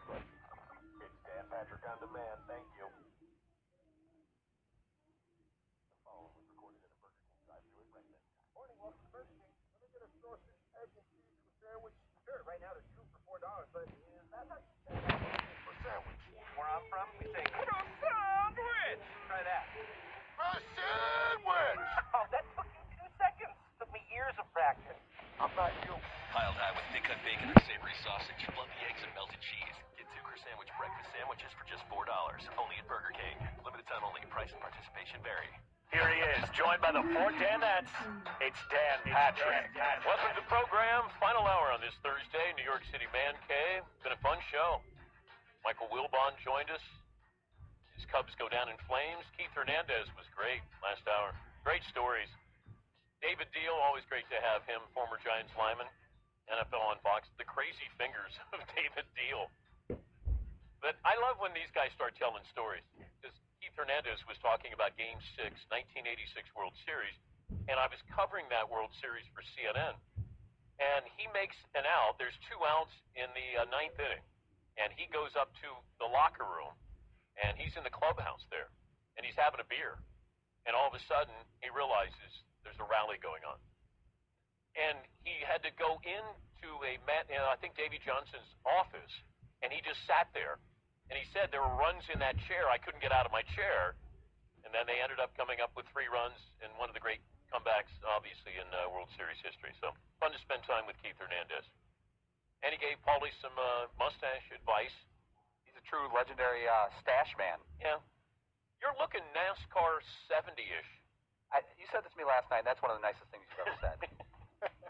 It's Dan Patrick on demand. Thank you. The phone was recorded at a Burger King drive-thru in Redmond. Morning, welcome to Burger King. Let me get a sausage, egg, and cheese for sandwich. Sure, right now they're two for $4, but that's how you say that. For sandwich. Where I'm from, we say, for sandwich. Try that. For sandwich. Oh, that took you 2 seconds. Took me years of practice. I'm not you. Piled high with thick cut bacon and savory sausage, flood the eggs and melted cheese. Get 2 sandwich breakfast sandwiches for just $4. Only at Burger King. Limited time only. Price and participation vary. Here he is, joined by the 4 Danettes. It's Dan Patrick. Welcome to the program. Final hour on this Thursday, New York City Man Cave. Been a fun show. Michael Wilbon joined us. His Cubs go down in flames. Keith Hernandez was great last hour. Great stories. David Deal, always great to have him, former Giants lineman. NFL on Fox. The crazy fingers of David Deal. But I love when these guys start telling stories. Because Keith Hernandez was talking about Game 6, 1986 World Series. And I was covering that World Series for CNN. And he makes an out. There's 2 outs in the 9th inning. And he goes up to the locker room. And he's in the clubhouse there. And he's having a beer. And all of a sudden, he realizes there's a rally going on. And he had to go into I think Davy Johnson's office, and he just sat there. And he said there were runs in that chair. I couldn't get out of my chair. And then they ended up coming up with 3 runs in one of the great comebacks, obviously, in World Series history. So fun to spend time with Keith Hernandez. And he gave Paulie some mustache advice. He's a true legendary stash man. Yeah. You're looking NASCAR 70-ish. You said this to me last night, and that's one of the nicest things you've ever said.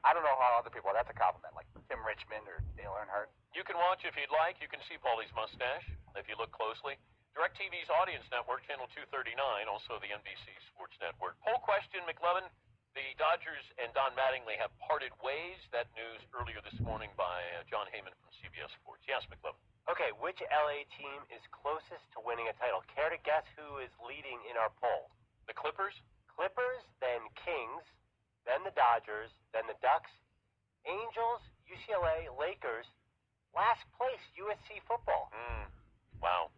I don't know how other people, that's a compliment, like Tim Richmond or Dale Earnhardt. You can watch if you'd like. You can see Paulie's mustache if you look closely. DirecTV's Audience Network, Channel 239, also the NBC Sports Network. Poll question, McLovin. The Dodgers and Don Mattingly have parted ways. That news earlier this morning by John Heyman from CBS Sports. Yes, McLovin. Okay, which LA team is closest to winning a title? Care to guess who is leading in our poll? The Clippers? Clippers, then Kings, then the Dodgers, then the Ducks, Angels, UCLA, Lakers, last place, USC football. Wow.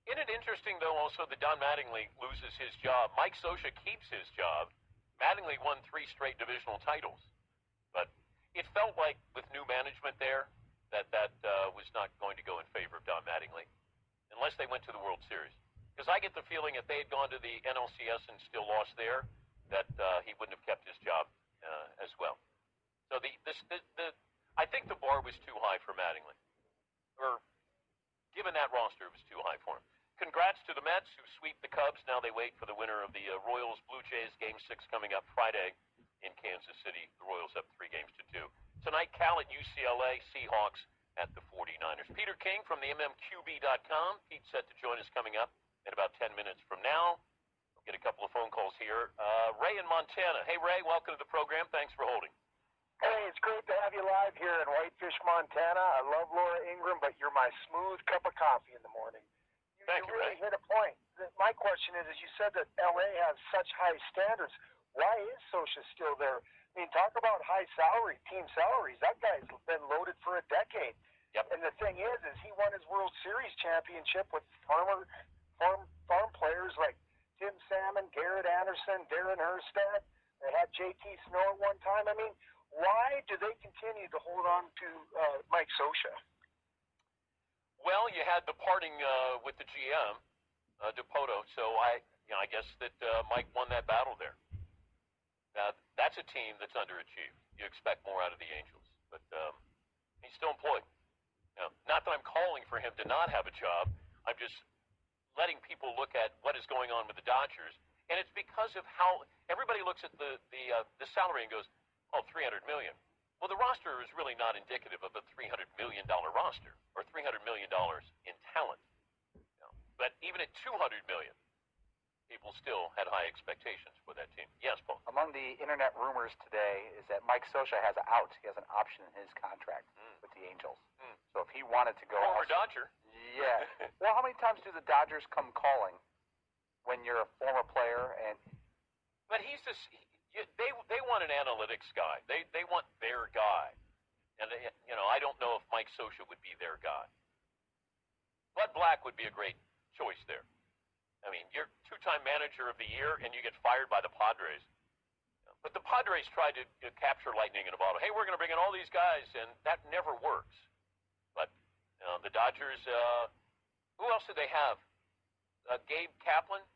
Isn't it interesting, though, also that Don Mattingly loses his job? Mike Scioscia keeps his job. Mattingly won 3 straight divisional titles. But it felt like with new management there that was not going to go in favor of Don Mattingly unless they went to the World Series. Because I get the feeling if they had gone to the NLCS and still lost there, that he wouldn't have kept his job as well. So I think the bar was too high for Mattingly. Or given that roster, it was too high for him. Congrats to the Mets who sweep the Cubs. Now they wait for the winner of the Royals-Blue Jays Game 6 coming up Friday in Kansas City. The Royals up 3-2. Tonight, Cal at UCLA, Seahawks at the 49ers. Peter King from the MMQB.com. Pete's set to join us coming up in about 10 minutes from now. We'll get a couple of phone calls here. Ray in Montana. Hey, Ray, welcome to the program. Thanks for holding. Hey, it's great to have you live here in Whitefish, Montana. I love Laura Ingram, but you're my smooth cup of coffee in the morning. Thank you, really Ray. hit a point. My question is, you said that LA has such high standards. Why is Scioscia still there? I mean, talk about high salary, team salaries. That guy's been loaded for a decade. Yep. And the thing is he won his World Series championship with farm players like Tim Salmon, Garrett Anderson, Darren Herstadt. They had JT Snow at one time. I mean, why do they continue to hold on to Mike Scioscia? Well, you had the parting with the GM, DePoto, so I guess that Mike won that battle there. That's a team that's underachieved. You expect more out of the Angels, but he's still employed. Not that I'm calling for him to not have a job. I'm just letting people look at what is going on with the Dodgers, and it's because of how everybody looks at the salary and goes, "Oh, $300 million." Well, the roster is really not indicative of a $300 million roster or $300 million in talent. But even at $200 million, people still had high expectations for that team. Yes, Paul. Among the internet rumors today is that Mike Scioscia has an out. He has an option in his contract with the Angels. So if he wanted to go Former Dodger. Yeah. Well, how many times do the Dodgers come calling when you're a former player? But he's just they want an analytics guy. They want their guy. And, I don't know if Mike Scioscia would be their guy. Bud Black would be a great choice there. I mean, you're two-time manager of the year, and you get fired by the Padres. But the Padres tried to capture lightning in a bottle. Hey, we're going to bring in all these guys, and that never works. But the Dodgers, who else did they have? Gabe Kapler?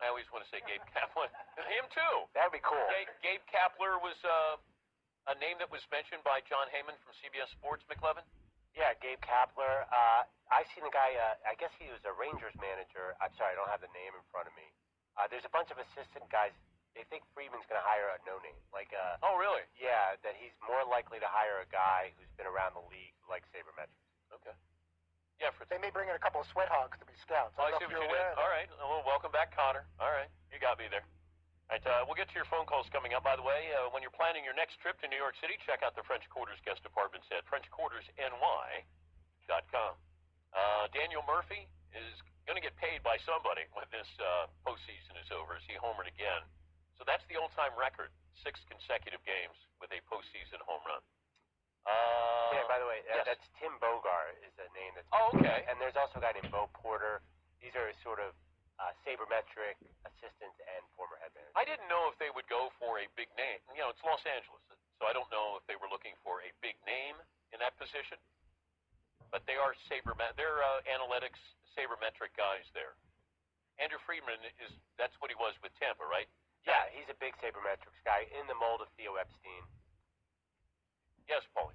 I always want to say Gabe Kapler. Him too. That would be cool. Gabe Kapler was a name that was mentioned by John Heyman from CBS Sports, McLevin. Yeah, Gabe Kapler. I seen the guy. I guess he was a Rangers manager. I'm sorry, I don't have the name in front of me. There's a bunch of assistant guys. They think Friedman's going to hire a no-name. Oh, really? Yeah, that he's more likely to hire a guy who's been around the league who likes sabermetrics. Okay. Yeah, They may bring in a couple of sweat hogs to be scouts. I don't see know if what you you're did. aware of that. All right. Well, welcome back, Connor. All right. You got me there. All right, we'll get to your phone calls coming up. By the way, when you're planning your next trip to New York City, check out the French Quarters guest departments at FrenchQuartersNY.com. Daniel Murphy is going to get paid by somebody when this postseason is over as he homered again. So that's the all-time record, 6 consecutive games with a postseason home run. Yeah, by the way, yes. that's Tim Bogar is a name that's... Oh, okay. And there's also a guy named Bo Porter. These are sort of sabermetric assistants and former head managers. I didn't know if they would go for a big name. It's Los Angeles, so I don't know if they were looking for a big name in that position. But they are they're analytics, sabermetric guys there. Andrew Friedman that's what he was with Tampa, right? Yeah, he's a big sabermetrics guy in the mold of Theo Epstein. Yes, Paulie.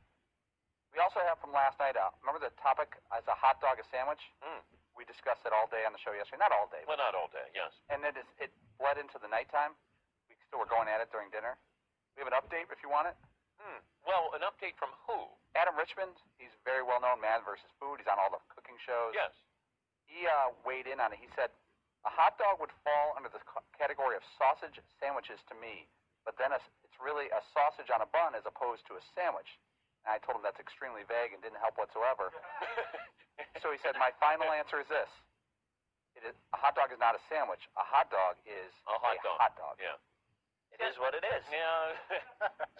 We also have from last night, remember the topic as a hot dog, a sandwich? Mm. We discussed it all day on the show yesterday. Not all day. Well, not all day, yes. And then it bled into the nighttime. We still were going at it during dinner. We have an update if you want it. Well, an update from who? Adam Richmond, he's very well known, Man versus Food. He's on all the cooking shows. Yes. He weighed in on it. He said, a hot dog would fall under the category of sausage sandwiches to me, but then it's really a sausage on a bun as opposed to a sandwich. And I told him that's extremely vague and didn't help whatsoever. So he said, my final answer is this. A hot dog is not a sandwich. A hot dog is a hot dog. Hot dog. Yeah. It is what it is. Yeah.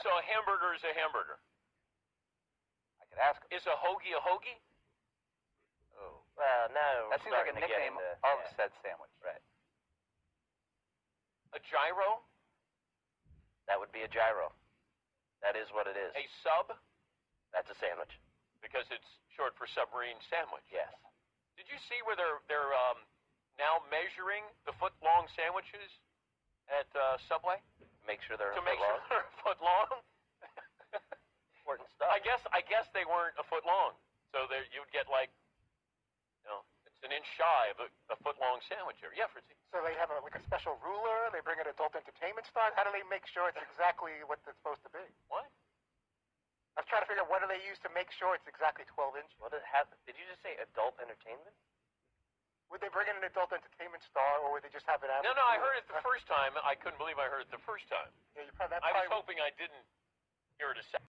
So a hamburger is a hamburger. I could ask him. Is a hoagie a hoagie? Oh. Well, no. That seems like a nickname of said sandwich. Right. A gyro? That would be a gyro. That is what it is. A sub? That's a sandwich. Because it's short for submarine sandwich. Yes. Did you see where they're now measuring the foot-long sandwiches at Subway? Make sure they're To a make foot sure long. they're a foot long? Important stuff. I guess they weren't a foot long. So you would get it's an inch shy of a foot-long sandwich here. Yeah, Fritzy. So they have a special ruler. They bring in adult entertainment stars. How do they make sure it's exactly what it's supposed to be? What? I was trying to figure out what do they use to make sure it's exactly 12 inches. Did you just say adult entertainment? Would they bring in an adult entertainment star, or would they just have it out? No, I heard it the first time. I couldn't believe I heard it the first time. Yeah, that I was probably hoping I didn't hear it a second.